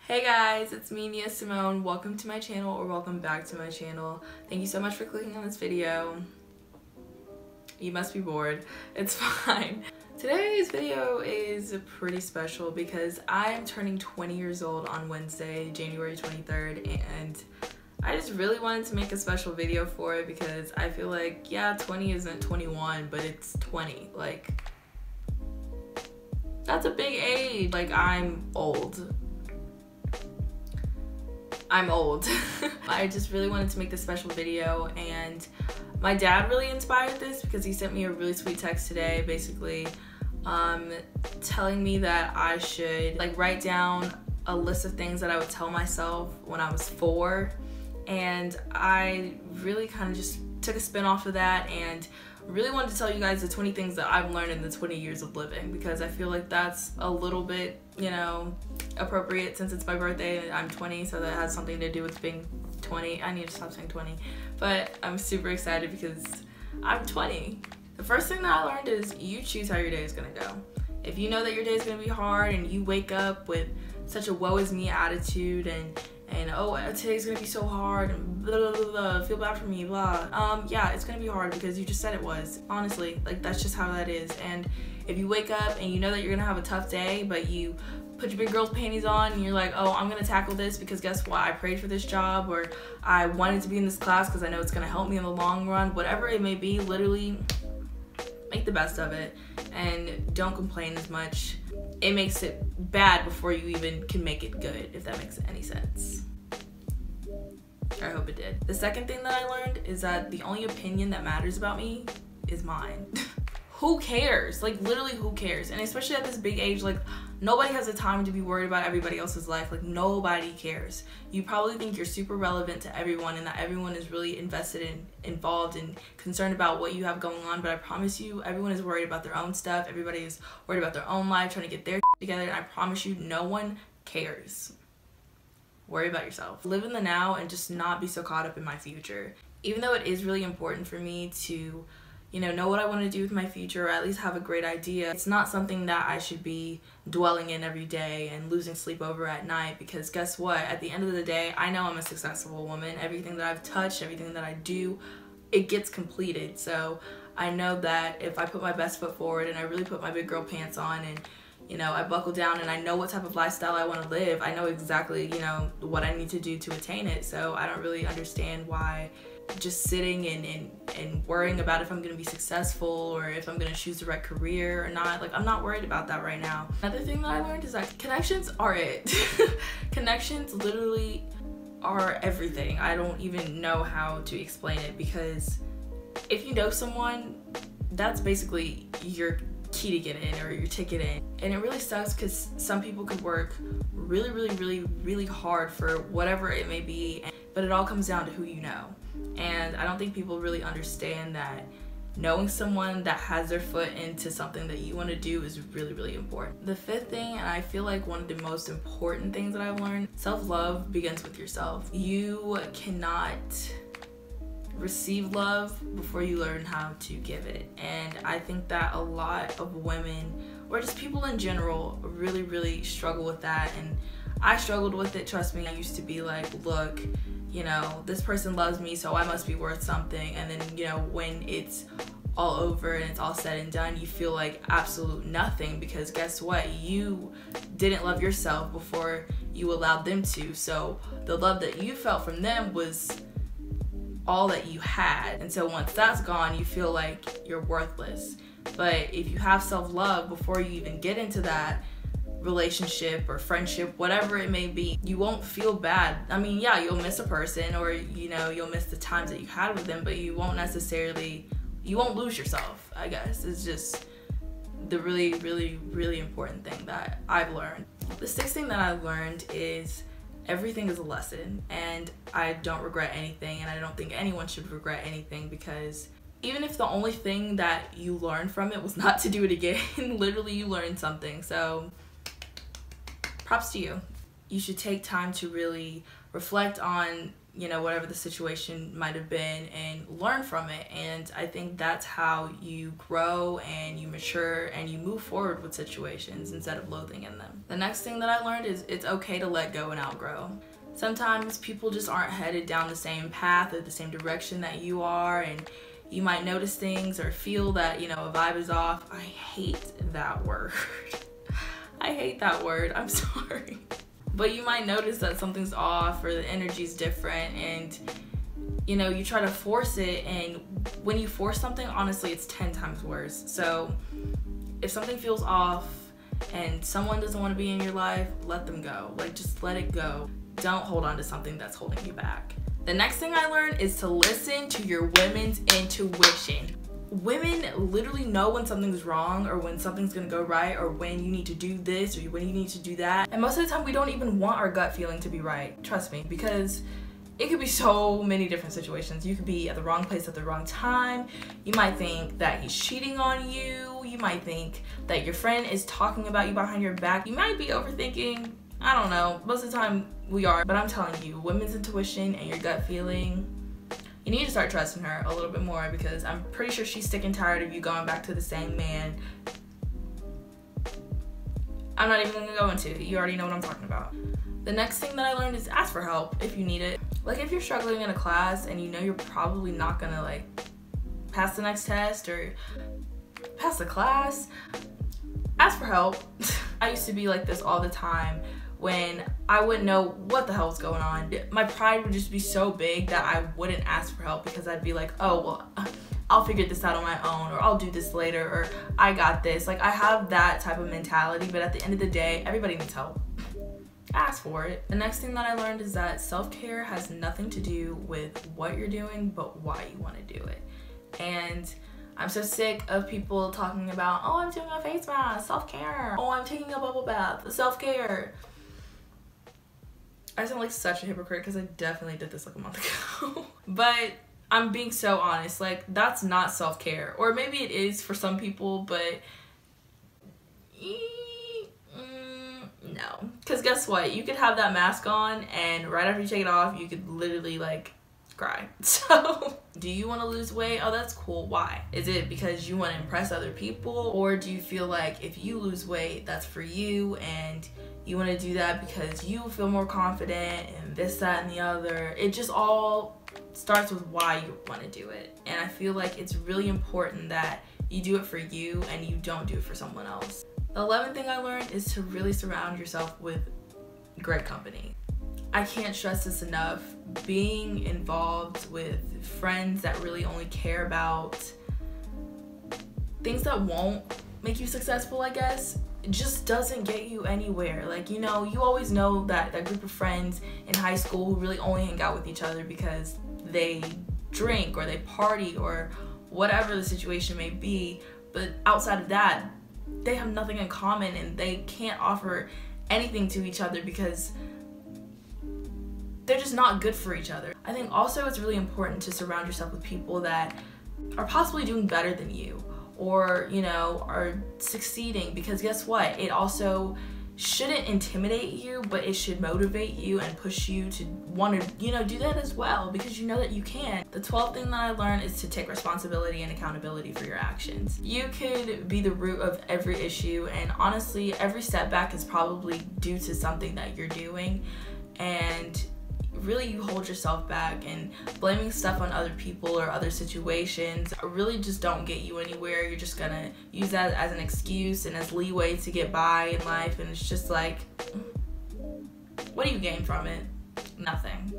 Hey guys, it's me, Niah Symone. Welcome to my channel, or welcome back to my channel. Thank you so much for clicking on this video. You must be bored. It's fine. Today's video is pretty special because I am turning 20 years old on Wednesday, January 23rd, and I just really wanted to make a special video for it because I feel like, yeah, 20 isn't 21, but it's 20. Like, that's a big age. Like, I'm old. I just really wanted to make this special video, and my dad really inspired this because he sent me a really sweet text today, basically telling me that I should write down a list of things that I would tell myself when I was 4, and I really kind of just took a spin off of that and really wanted to tell you guys the 20 things that I've learned in the 20 years of living, because I feel like that's a little bit, you know, appropriate since it's my birthday and I'm 20, so that has something to do with being 20. I need to stop saying 20, but I'm super excited because I'm 20. The first thing that I learned is you choose how your day is gonna go. If you know that your day is gonna be hard and you wake up with such a woe is me attitude and oh, today's gonna be so hard and blah, blah, blah, blah, feel bad for me, blah. Yeah, it's gonna be hard because you just said it was. Honestly, like, that's just how that is. And if you wake up and you know that you're gonna have a tough day, but you put your big girl's panties on and you're like, oh, I'm gonna tackle this because guess what? I prayed for this job, or I wanted to be in this class because I know it's gonna help me in the long run. Whatever it may be, literally make the best of it and don't complain as much. It makes it bad before you even can make it good, if that makes any sense. I hope it did. The second thing that I learned is that the only opinion that matters about me is mine. Who cares? Like, literally, who cares? And especially at this big age, like, nobody has the time to be worried about everybody else's life. Like, nobody cares. You probably think you're super relevant to everyone and that everyone is really involved and concerned about what you have going on, but I promise you, everyone is worried about their own stuff. Everybody is worried about their own life, trying to get their together, and I promise you, no one cares. Worry about yourself. Live in the now and just not be so caught up in my future. Even though it is really important for me to, you know what I want to do with my future, or at least have a great idea, it's not something that I should be dwelling in every day and losing sleep over at night, because guess what? At the end of the day, I know I'm a successful woman. Everything that I've touched, everything that I do, it gets completed. So I know that if I put my best foot forward and I really put my big girl pants on and, you know, I buckle down and I know what type of lifestyle I want to live, I know exactly, you know, what I need to do to attain it. So I don't really understand why just sitting and worrying about if I'm gonna be successful or if I'm gonna choose the right career or not. Like, I'm not worried about that right now. Another thing that I learned is that connections are it. Connections literally are everything. I don't even know how to explain it, because if you know someone, that's basically your key to get in, or your ticket in. And it really sucks because some people could work really hard for whatever it may be, but it all comes down to who you know. And I don't think people really understand that knowing someone that has their foot into something that you want to do is really important. The fifth thing, and I feel like one of the most important things that I've learned, self-love begins with yourself. You cannot receive love before you learn how to give it. And I think that a lot of women, or just people in general, really struggle with that. And I struggled with it, trust me. I used to be like, look, you know, this person loves me, so I must be worth something. And then, you know, when it's all over and it's all said and done, you feel like absolute nothing, because guess what? You didn't love yourself before you allowed them to. So the love that you felt from them was all that you had. And so once that's gone, you feel like you're worthless. But if you have self-love before you even get into that relationship or friendship, whatever it may be, you won't feel bad. I mean, yeah, you'll miss a person, or, you know, you'll miss the times that you had with them, but you won't lose yourself, I guess. It's just the really important thing that I've learned. The sixth thing that I've learned is everything is a lesson, and I don't regret anything, and I don't think anyone should regret anything, because even if the only thing that you learned from it was not to do it again, literally you learned something. So props to you. You should take time to really reflect on you know, whatever the situation might have been and learn from it. And I think that's how you grow and you mature and you move forward with situations instead of loathing in them. The next thing that I learned is it's okay to let go and outgrow. Sometimes people just aren't headed down the same path or the same direction that you are, and you might notice things or feel that, you know, a vibe is off. I hate that word. I hate that word. I'm sorry. But you might notice that something's off or the energy's different, and, you know, you try to force it, and when you force something, honestly, it's 10 times worse. So if something feels off and someone doesn't want to be in your life, let them go. Like, just let it go. Don't hold on to something that's holding you back. The next thing I learned is to listen to your women's intuition. Women literally know when something's wrong or when something's gonna go right or when you need to do this or when you need to do that. And most of the time we don't even want our gut feeling to be right, trust me, because it could be so many different situations. You could be at the wrong place at the wrong time. You might think that he's cheating on you. You might think that your friend is talking about you behind your back. You might be overthinking. I don't know. Most of the time we are, but I'm telling you, women's intuition and your gut feeling, you need to start trusting her a little bit more, because I'm pretty sure she's sick and tired of you going back to the same man. I'm not even gonna go into it. You already know what I'm talking about. The next thing that I learned is ask for help if you need it. Like, if you're struggling in a class and you know you're probably not gonna like pass the next test or pass the class, ask for help. I used to be like this all the time when I wouldn't know what the hell was going on. My pride would just be so big that I wouldn't ask for help, because I'd be like, oh, well, I'll figure this out on my own, or I'll do this later, or I got this. Like, I have that type of mentality, but at the end of the day, everybody needs help. Ask for it. The next thing that I learned is that self-care has nothing to do with what you're doing, but why you want to do it. And I'm so sick of people talking about, oh, I'm doing a face mask, self-care. Oh, I'm taking a bubble bath, self-care. I sound like such a hypocrite because I definitely did this like a month ago. But I'm being so honest, like, that's not self-care. Or maybe it is for some people, but no. Because guess what? You could have that mask on and right after you take it off, you could literally like cry. So, do you want to lose weight? Oh, that's cool. Why? Is it because you want to impress other people? Or do you feel like if you lose weight, that's for you and you want to do that because you feel more confident and this, that, and the other? It just all starts with why you want to do it. And I feel like it's really important that you do it for you and you don't do it for someone else. The 11th thing I learned is to really surround yourself with great company. I can't stress this enough. Being involved with friends that really only care about things that won't make you successful, I guess, it just doesn't get you anywhere. Like, you know, you always know that group of friends in high school who really only hang out with each other because they drink or they party or whatever the situation may be. But outside of that, they have nothing in common and they can't offer anything to each other because they're just not good for each other. I think also it's really important to surround yourself with people that are possibly doing better than you or, you know, are succeeding, because guess what? It also shouldn't intimidate you, but it should motivate you and push you to want to, you know, do that as well, because you know that you can. The 12th thing that I learned is to take responsibility and accountability for your actions. You could be the root of every issue, and honestly, every setback is probably due to something that you're doing, and really you hold yourself back, and blaming stuff on other people or other situations really just don't get you anywhere. You're just gonna use that as an excuse and as leeway to get by in life, and it's just like, what do you gain from it? Nothing.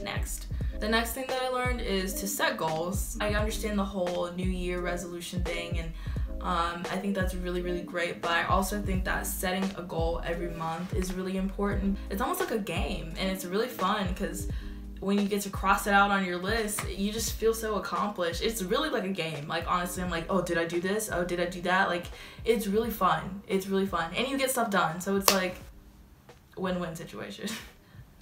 Next. The next thing that I learned is to set goals. I understand the whole New Year resolution thing, and I think that's really, really great, but I also think that setting a goal every month is really important. It's almost like a game, and it's really fun because when you get to cross it out on your list, you just feel so accomplished. It's really like a game. Like, honestly, I'm like, oh, did I do this? Oh, did I do that? Like, it's really fun. It's really fun. And you get stuff done, so it's like win-win situation.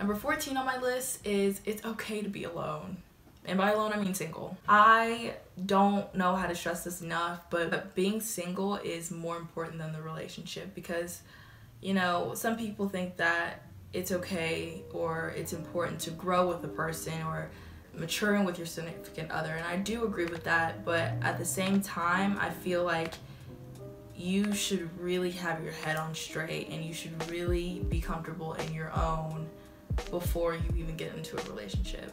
Number 14 on my list is it's okay to be alone. And by alone, I mean single. I don't know how to stress this enough, but being single is more important than the relationship, because, you know, some people think that it's okay or it's important to grow with a person or maturing with your significant other, and I do agree with that, but at the same time, I feel like you should really have your head on straight and you should really be comfortable in your own before you even get into a relationship.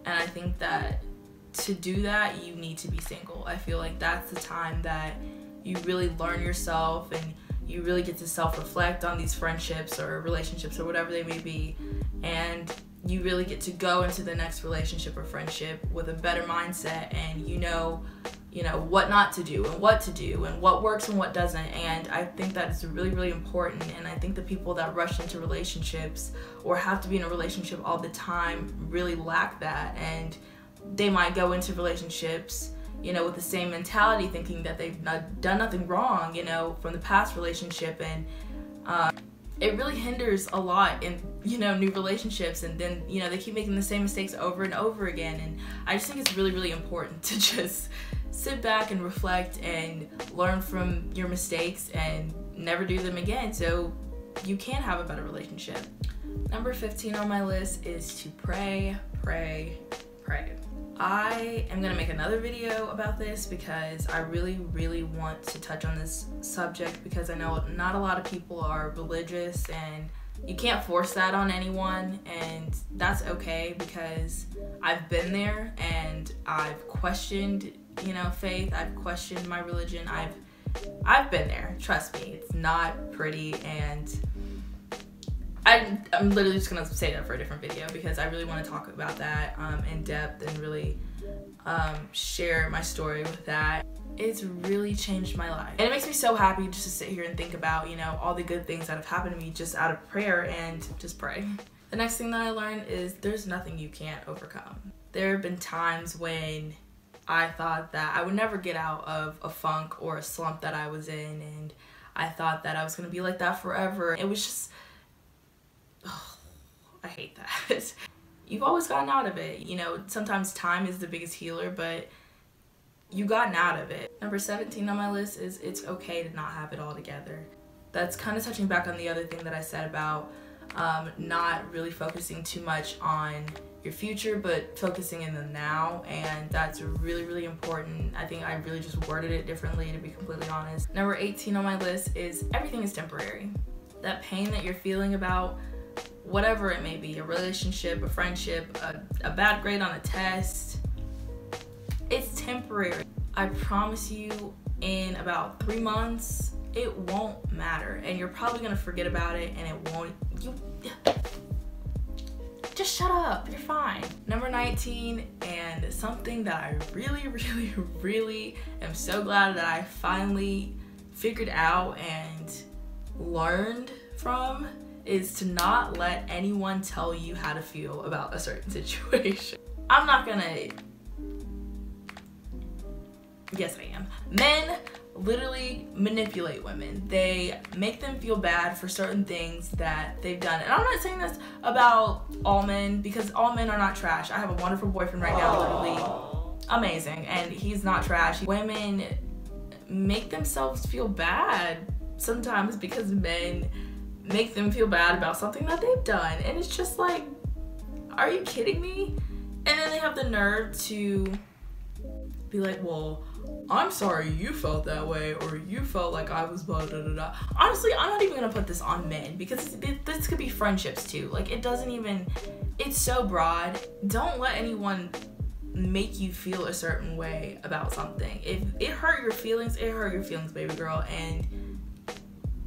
And I think that to do that, you need to be single. I feel like that's the time that you really learn yourself and you really get to self-reflect on these friendships or relationships or whatever they may be, and you really get to go into the next relationship or friendship with a better mindset, and you know what not to do and what to do and what works and what doesn't. And I think that is really, really important. And I think the people that rush into relationships or have to be in a relationship all the time really lack that, and they might go into relationships with the same mentality, thinking that they've done nothing wrong from the past relationship, and it really hinders a lot in new relationships, and then they keep making the same mistakes over and over again. And I just think it's really, really important to just sit back and reflect and learn from your mistakes and never do them again, so you can have a better relationship. Number 15 on my list is to pray, pray, pray. I am gonna make another video about this because I really, really want to touch on this subject, because I know not a lot of people are religious and you can't force that on anyone, and that's okay, because I've been there and I've questioned faith, I've questioned my religion, I've been there, trust me. It's not pretty, and I'm literally just gonna say that for a different video, because I really want to talk about that in depth and really share my story with that. It's really changed my life, and it makes me so happy just to sit here and think about all the good things that have happened to me just out of prayer and just pray. The next thing that I learned is there's nothing you can't overcome. There have been times when I thought that I would never get out of a funk or a slump that I was in, and I thought that I was gonna be like that forever. It was just, I hate that. You've always gotten out of it. Sometimes time is the biggest healer, but you gotten out of it. Number 17 on my list is it's okay to not have it all together. That's kind of touching back on the other thing that I said about not really focusing too much on your future, but focusing in the now, and that's really, really important. I think I really just worded it differently, to be completely honest. Number 18 on my list is everything is temporary. That pain that you're feeling about whatever it may be, a relationship, a friendship, a bad grade on a test, it's temporary. I promise you, in about 3 months, it won't matter, and you're probably gonna forget about it, and it won't, just shut up, you're fine. Number 19, and something that I really, really, really am so glad that I finally figured out and learned from, is to not let anyone tell you how to feel about a certain situation. I'm not gonna, yes I am. Men literally manipulate women. They make them feel bad for certain things that they've done. And I'm not saying this about all men, because all men are not trash. I have a wonderful boyfriend right now, literally amazing, and he's not trash. Women make themselves feel bad sometimes because men make them feel bad about something that they've done, and it's just like, are you kidding me? And then they have the nerve to be like, well, I'm sorry you felt that way, or you felt like I was blah, da, da, da. Honestly, I'm not even gonna put this on men, because this could be friendships too. Like, it doesn't even, it's so broad. Don't let anyone make you feel a certain way about something. If it hurt your feelings, it hurt your feelings, baby girl, and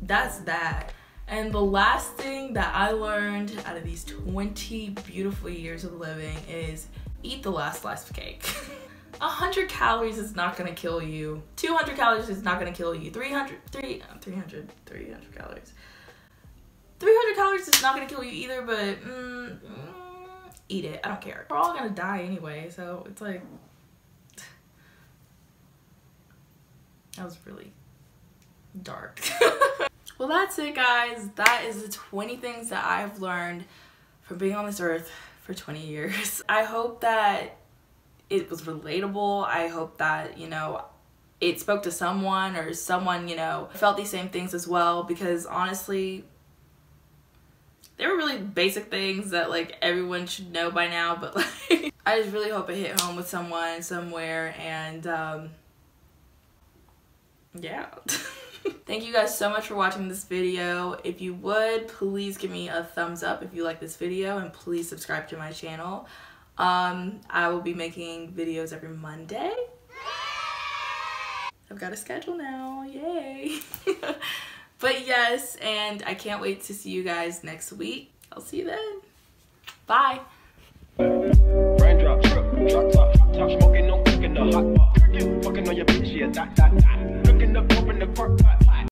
that's that. And the last thing that I learned out of these 20 beautiful years of living is eat the last slice of cake. 100 calories is not gonna kill you. 200 calories is not gonna kill you. 300 calories. 300 calories is not gonna kill you either, but eat it. I don't care. We're all gonna die anyway, so it's like, that was really dark. Well, that's it, guys. That is the 20 things that I've learned from being on this earth for 20 years. I hope that it was relatable. I hope that, it spoke to someone, or someone, felt these same things as well, because honestly, they were really basic things that like everyone should know by now, but like I just really hope it hit home with someone somewhere. And yeah. Thank you guys so much for watching this video. If you would, please give me a thumbs up if you like this video, and please subscribe to my channel. I will be making videos every Monday. I've got a schedule now, yay. But yes, and I can't wait to see you guys next week. I'll see you then. Bye. Raindrop, drop top, smoking, no cooking the hot pot. Fucking on your bitch, yeah, that. Cooking up, open the park pot.